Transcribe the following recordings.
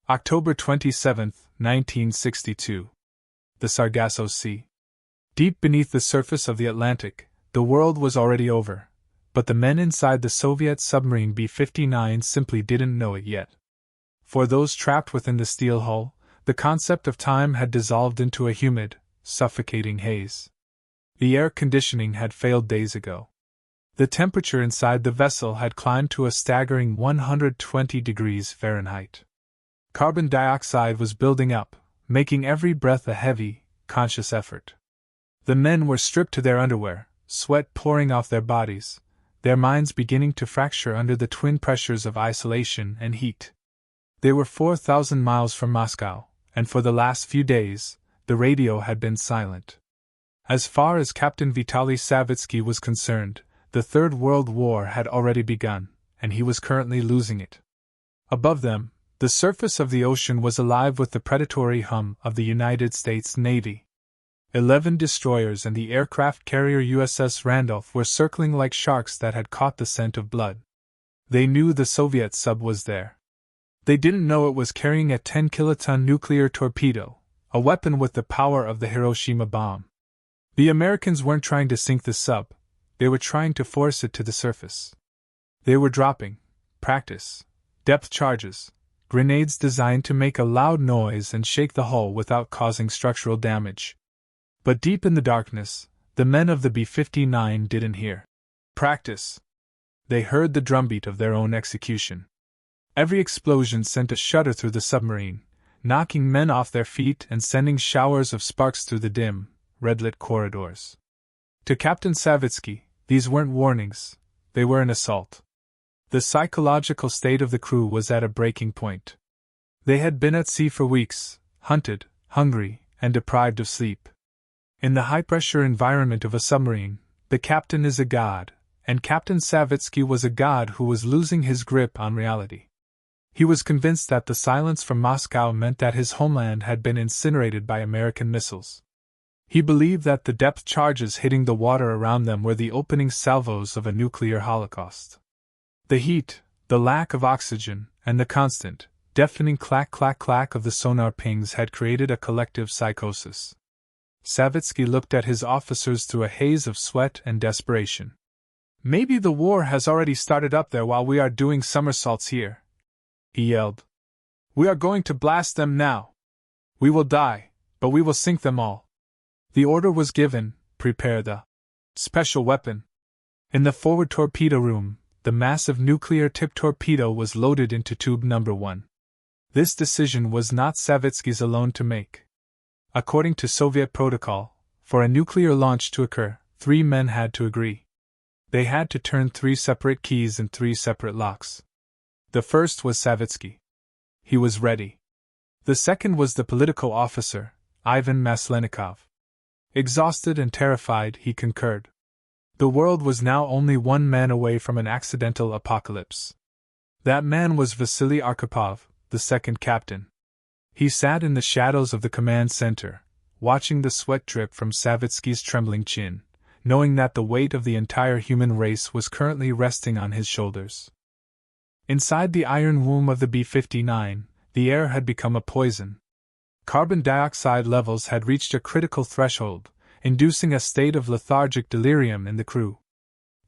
October 27, 1962. The Sargasso Sea. Deep beneath the surface of the Atlantic, the world was already over, but the men inside the Soviet submarine B-59 simply didn't know it yet. For those trapped within the steel hull, the concept of time had dissolved into a humid, suffocating haze. The air conditioning had failed days ago. The temperature inside the vessel had climbed to a staggering 120 degrees Fahrenheit. Carbon dioxide was building up, making every breath a heavy, conscious effort. The men were stripped to their underwear, sweat pouring off their bodies, their minds beginning to fracture under the twin pressures of isolation and heat. They were 4,000 miles from Moscow, and for the last few days, the radio had been silent. As far as Captain Vitaly Savitsky was concerned, the Third World War had already begun, and he was currently losing it. Above them, the surface of the ocean was alive with the predatory hum of the United States Navy. 11 destroyers and the aircraft carrier USS Randolph were circling like sharks that had caught the scent of blood. They knew the Soviet sub was there. They didn't know it was carrying a 10-kiloton nuclear torpedo, a weapon with the power of the Hiroshima bomb. The Americans weren't trying to sink the sub, they were trying to force it to the surface. They were dropping, practice, depth charges, grenades designed to make a loud noise and shake the hull without causing structural damage. But deep in the darkness, the men of the B-59 didn't hear practice. They heard the drumbeat of their own execution. Every explosion sent a shudder through the submarine, knocking men off their feet and sending showers of sparks through the dim, red-lit corridors. To Captain Savitsky, these weren't warnings, they were an assault. The psychological state of the crew was at a breaking point. They had been at sea for weeks, hunted, hungry, and deprived of sleep. In the high-pressure environment of a submarine, the captain is a god, and Captain Savitsky was a god who was losing his grip on reality. He was convinced that the silence from Moscow meant that his homeland had been incinerated by American missiles. He believed that the depth charges hitting the water around them were the opening salvos of a nuclear holocaust. The heat, the lack of oxygen, and the constant, deafening clack-clack-clack of the sonar pings had created a collective psychosis. Savitsky looked at his officers through a haze of sweat and desperation. "Maybe the war has already started up there while we are doing somersaults here," he yelled. "We are going to blast them now. We will die, but we will sink them all." The order was given, prepare the special weapon. In the forward torpedo room, the massive nuclear-tipped torpedo was loaded into tube number 1. This decision was not Savitsky's alone to make. According to Soviet protocol, for a nuclear launch to occur, 3 men had to agree. They had to turn 3 separate keys in 3 separate locks. The first was Savitsky. He was ready. The second was the political officer, Ivan Maslenikov. Exhausted and terrified, he concurred. The world was now only one man away from an accidental apocalypse. That man was Vasily Arkhipov, the second captain. He sat in the shadows of the command center, watching the sweat drip from Savitsky's trembling chin, knowing that the weight of the entire human race was currently resting on his shoulders. Inside the iron womb of the B-59, the air had become a poison. Carbon dioxide levels had reached a critical threshold, inducing a state of lethargic delirium in the crew.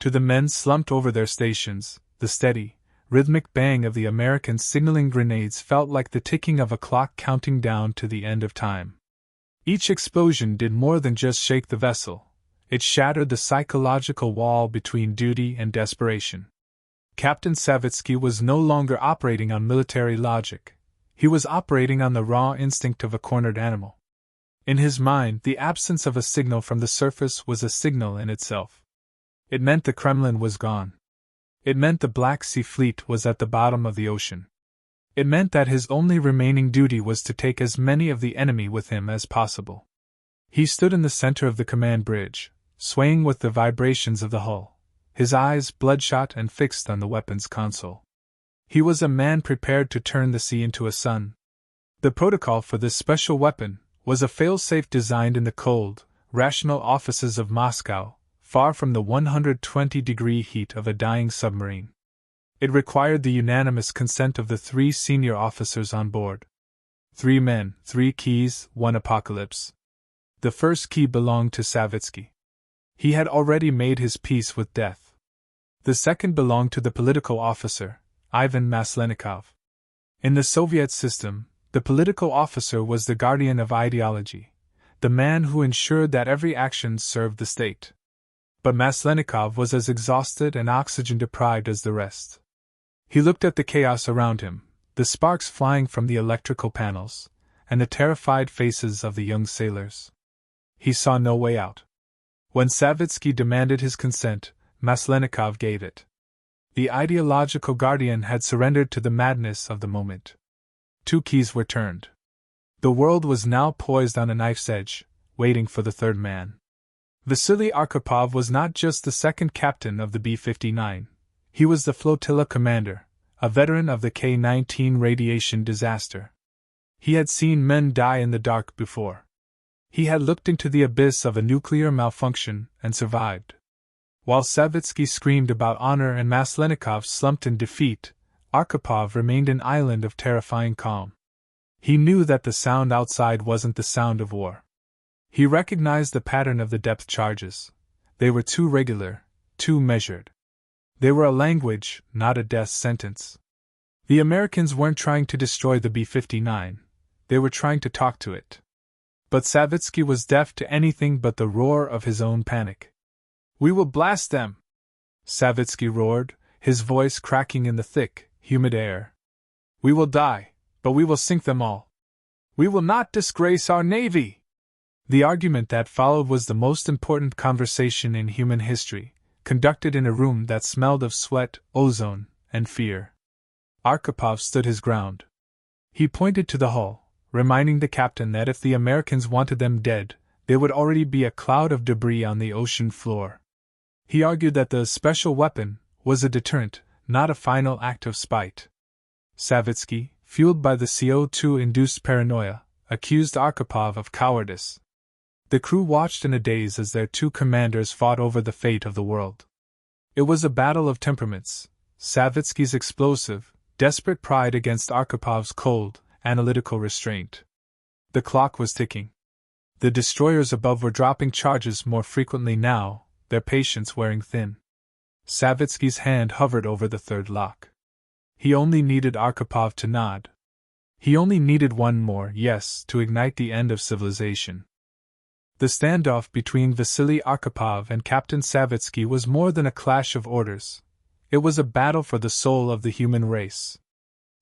To the men slumped over their stations, the steady, rhythmic bang of the American signaling grenades felt like the ticking of a clock counting down to the end of time. Each explosion did more than just shake the vessel, it shattered the psychological wall between duty and desperation. Captain Savitsky was no longer operating on military logic, he was operating on the raw instinct of a cornered animal. In his mind, the absence of a signal from the surface was a signal in itself. It meant the Kremlin was gone. It meant the Black Sea Fleet was at the bottom of the ocean. It meant that his only remaining duty was to take as many of the enemy with him as possible. He stood in the center of the command bridge, swaying with the vibrations of the hull, his eyes bloodshot and fixed on the weapons console. He was a man prepared to turn the sea into a sun. The protocol for this special weapon was a fail-safe designed in the cold, rational offices of Moscow, far from the 120-degree heat of a dying submarine. It required the unanimous consent of the 3 senior officers on board. 3 men, 3 keys, 1 apocalypse. The first key belonged to Savitsky. He had already made his peace with death. The second belonged to the political officer, Ivan Maslenikov. In the Soviet system, the political officer was the guardian of ideology, the man who ensured that every action served the state. But Maslenikov was as exhausted and oxygen-deprived as the rest. He looked at the chaos around him, the sparks flying from the electrical panels, and the terrified faces of the young sailors. He saw no way out. When Savitsky demanded his consent, Maslenikov gave it. The ideological guardian had surrendered to the madness of the moment. 2 keys were turned. The world was now poised on a knife's edge, waiting for the third man. Vasily Arkhipov was not just the second captain of the B-59, he was the flotilla commander, a veteran of the K-19 radiation disaster. He had seen men die in the dark before. He had looked into the abyss of a nuclear malfunction and survived. While Savitsky screamed about honor and Maslenikov slumped in defeat, Arkhipov remained an island of terrifying calm. He knew that the sound outside wasn't the sound of war. He recognized the pattern of the depth charges. They were too regular, too measured. They were a language, not a death sentence. The Americans weren't trying to destroy the B-59, they were trying to talk to it. But Savitsky was deaf to anything but the roar of his own panic. "We will blast them!" Savitsky roared, his voice cracking in the thick, humid air. "We will die, but we will sink them all. We will not disgrace our navy!" The argument that followed was the most important conversation in human history, conducted in a room that smelled of sweat, ozone, and fear. Arkhipov stood his ground. He pointed to the hull, reminding the captain that if the Americans wanted them dead, there would already be a cloud of debris on the ocean floor. He argued that the special weapon was a deterrent, not a final act of spite. Savitsky, fueled by the CO2-induced paranoia, accused Arkhipov of cowardice. The crew watched in a daze as their 2 commanders fought over the fate of the world. It was a battle of temperaments, Savitsky's explosive, desperate pride against Arkhipav's cold, analytical restraint. The clock was ticking. The destroyers above were dropping charges more frequently now, their patience wearing thin. Savitsky's hand hovered over the third lock. He only needed Arkhipov to nod. He only needed one more yes to ignite the end of civilization. The standoff between Vasily Arkhipov and Captain Savitsky was more than a clash of orders. It was a battle for the soul of the human race.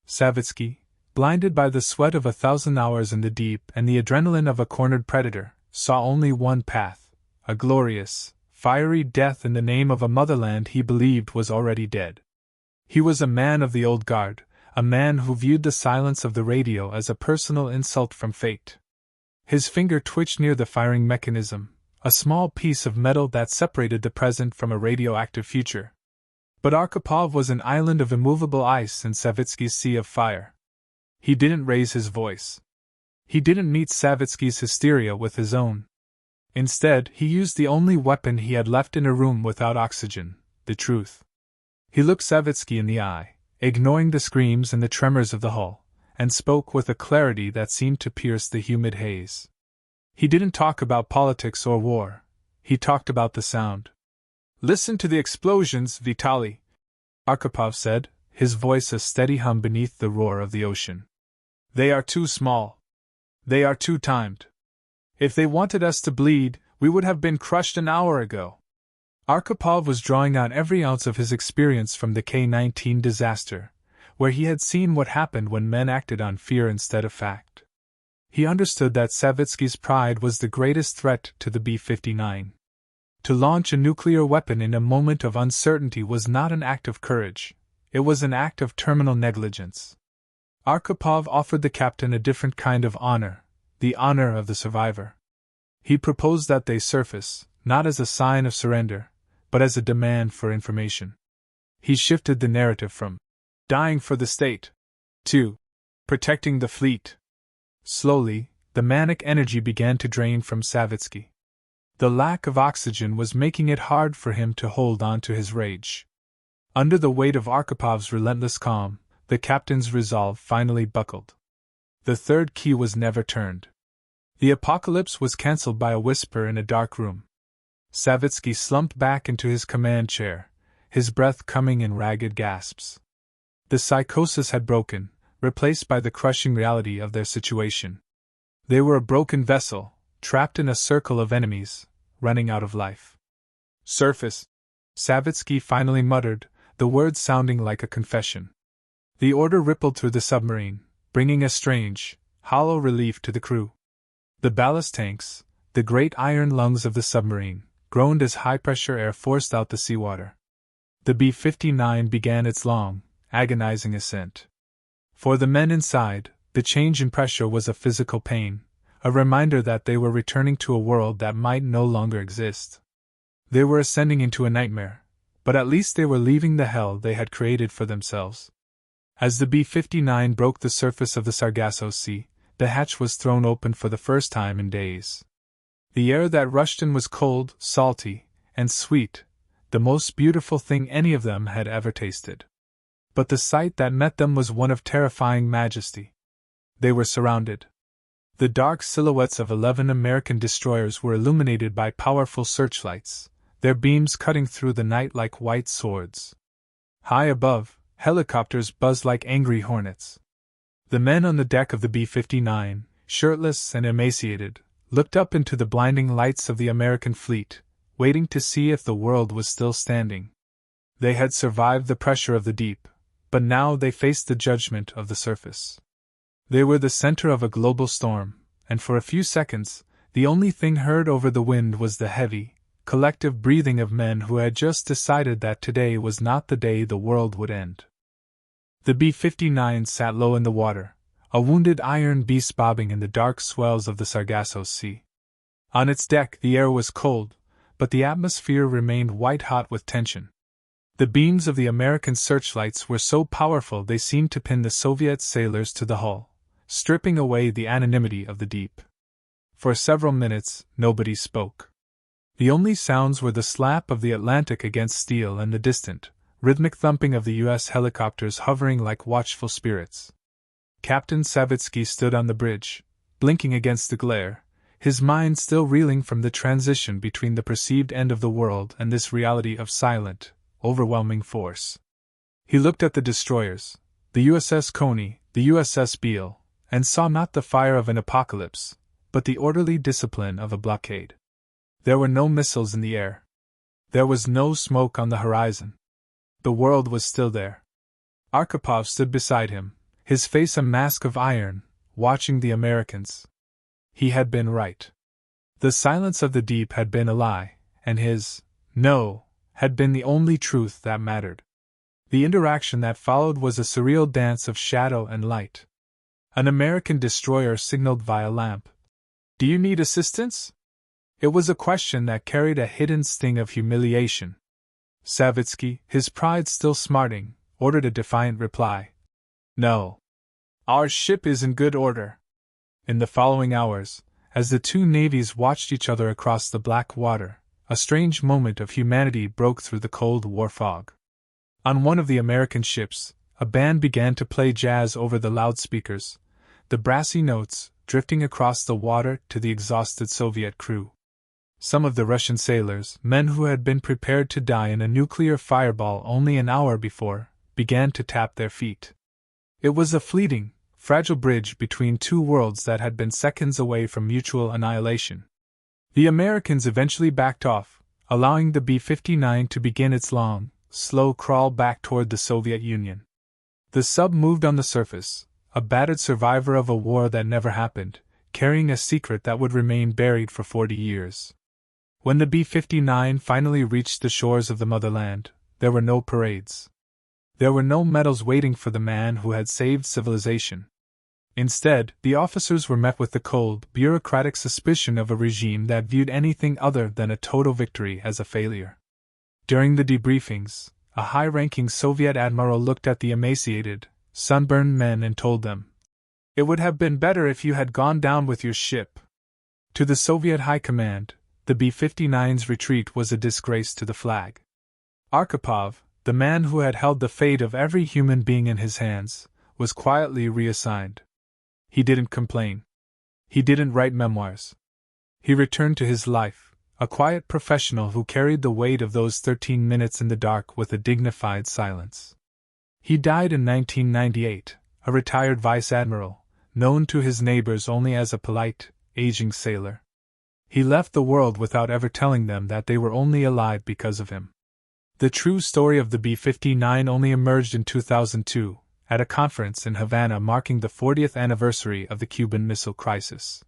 Savitsky, blinded by the sweat of 1,000 hours in the deep and the adrenaline of a cornered predator, saw only one path, a glorious, fiery death in the name of a motherland he believed was already dead. He was a man of the old guard, a man who viewed the silence of the radio as a personal insult from fate. His finger twitched near the firing mechanism, a small piece of metal that separated the present from a radioactive future. But Arkhipov was an island of immovable ice in Savitsky's sea of fire. He didn't raise his voice. He didn't meet Savitsky's hysteria with his own. Instead, he used the only weapon he had left in a room without oxygen, the truth. He looked Savitsky in the eye, ignoring the screams and the tremors of the hull, and spoke with a clarity that seemed to pierce the humid haze. He didn't talk about politics or war. He talked about the sound. "Listen to the explosions, Vitaly," Arkhipov said, his voice a steady hum beneath the roar of the ocean. "They are too small. They are too timed. If they wanted us to bleed, we would have been crushed an hour ago." Arkhipov was drawing on every ounce of his experience from the K-19 disaster, where he had seen what happened when men acted on fear instead of fact. He understood that Savitsky's pride was the greatest threat to the B-59. To launch a nuclear weapon in a moment of uncertainty was not an act of courage, it was an act of terminal negligence. Arkhipov offered the captain a different kind of honor, the honor of the survivor. He proposed that they surface, not as a sign of surrender, but as a demand for information. He shifted the narrative from dying for the state to protecting the fleet. Slowly, the manic energy began to drain from Savitsky. The lack of oxygen was making it hard for him to hold on to his rage. Under the weight of Arkhipov's relentless calm, the captain's resolve finally buckled. The third key was never turned. The apocalypse was cancelled by a whisper in a dark room. Savitsky slumped back into his command chair, his breath coming in ragged gasps. The psychosis had broken, replaced by the crushing reality of their situation. They were a broken vessel, trapped in a circle of enemies, running out of life. Surface, Savitsky finally muttered, the words sounding like a confession. The order rippled through the submarine, bringing a strange, hollow relief to the crew. The ballast tanks, the great iron lungs of the submarine, groaned as high-pressure air forced out the seawater. The B-59 began its long, agonizing ascent. For the men inside, the change in pressure was a physical pain, a reminder that they were returning to a world that might no longer exist. They were ascending into a nightmare, but at least they were leaving the hell they had created for themselves. As the B-59 broke the surface of the Sargasso Sea, the hatch was thrown open for the first time in days. The air that rushed in was cold, salty, and sweet, the most beautiful thing any of them had ever tasted. But the sight that met them was one of terrifying majesty. They were surrounded. The dark silhouettes of 11 American destroyers were illuminated by powerful searchlights, their beams cutting through the night like white swords. High above, helicopters buzzed like angry hornets. The men on the deck of the B-59, shirtless and emaciated, looked up into the blinding lights of the American fleet, waiting to see if the world was still standing. They had survived the pressure of the deep, but now they faced the judgment of the surface. They were the center of a global storm, and for a few seconds, the only thing heard over the wind was the heavy, collective breathing of men who had just decided that today was not the day the world would end. The B-59 sat low in the water, a wounded iron beast bobbing in the dark swells of the Sargasso Sea. On its deck the air was cold, but the atmosphere remained white-hot with tension. The beams of the American searchlights were so powerful they seemed to pin the Soviet sailors to the hull, stripping away the anonymity of the deep. For several minutes, nobody spoke. The only sounds were the slap of the Atlantic against steel and the distant, rhythmic thumping of the U.S. helicopters hovering like watchful spirits. Captain Savitsky stood on the bridge, blinking against the glare, his mind still reeling from the transition between the perceived end of the world and this reality of silent, overwhelming force. He looked at the destroyers, the USS Coney, the USS Beale, and saw not the fire of an apocalypse, but the orderly discipline of a blockade. There were no missiles in the air. There was no smoke on the horizon. The world was still there. Arkhipov stood beside him, his face a mask of iron, watching the Americans. He had been right. The silence of the deep had been a lie, and his "no" had been the only truth that mattered. The interaction that followed was a surreal dance of shadow and light. An American destroyer signaled via lamp. "Do you need assistance?" It was a question that carried a hidden sting of humiliation. Savitsky, his pride still smarting, ordered a defiant reply. "No. Our ship is in good order." In the following hours, as the two navies watched each other across the black water, a strange moment of humanity broke through the Cold War fog. On one of the American ships, a band began to play jazz over the loudspeakers, the brassy notes drifting across the water to the exhausted Soviet crew. Some of the Russian sailors, men who had been prepared to die in a nuclear fireball only an hour before, began to tap their feet. It was a fleeting, fragile bridge between two worlds that had been seconds away from mutual annihilation. The Americans eventually backed off, allowing the B-59 to begin its long, slow crawl back toward the Soviet Union. The sub moved on the surface, a battered survivor of a war that never happened, carrying a secret that would remain buried for 40 years. When the B-59 finally reached the shores of the motherland, there were no parades. There were no medals waiting for the man who had saved civilization. Instead, the officers were met with the cold, bureaucratic suspicion of a regime that viewed anything other than a total victory as a failure. During the debriefings, a high-ranking Soviet admiral looked at the emaciated, sunburned men and told them, "It would have been better if you had gone down with your ship." To the Soviet High Command, the B-59's retreat was a disgrace to the flag. Arkhipov, the man who had held the fate of every human being in his hands, was quietly reassigned. He didn't complain. He didn't write memoirs. He returned to his life, a quiet professional who carried the weight of those 13 minutes in the dark with a dignified silence. He died in 1998, a retired vice admiral, known to his neighbors only as a polite, aging sailor. He left the world without ever telling them that they were only alive because of him. The true story of the B-59 only emerged in 2002, at a conference in Havana marking the 40th anniversary of the Cuban Missile Crisis.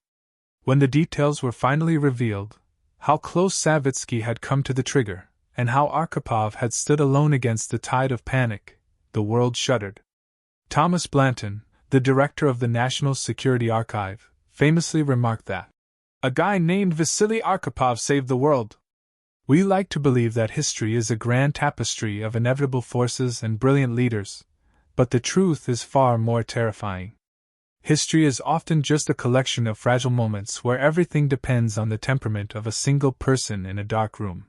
When the details were finally revealed, how close Savitsky had come to the trigger, and how Arkhipov had stood alone against the tide of panic, the world shuddered. Thomas Blanton, the director of the National Security Archive, famously remarked that, "A guy named Vasily Arkhipov saved the world." We like to believe that history is a grand tapestry of inevitable forces and brilliant leaders, but the truth is far more terrifying. History is often just a collection of fragile moments where everything depends on the temperament of a single person in a dark room.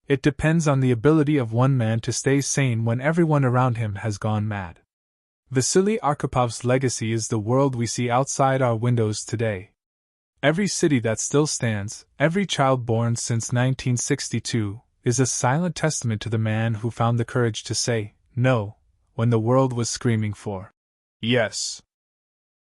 It depends on the ability of one man to stay sane when everyone around him has gone mad. Vasily Arkhipov's legacy is the world we see outside our windows today. Every city that still stands, every child born since 1962, is a silent testament to the man who found the courage to say, no, when the world was screaming for yes.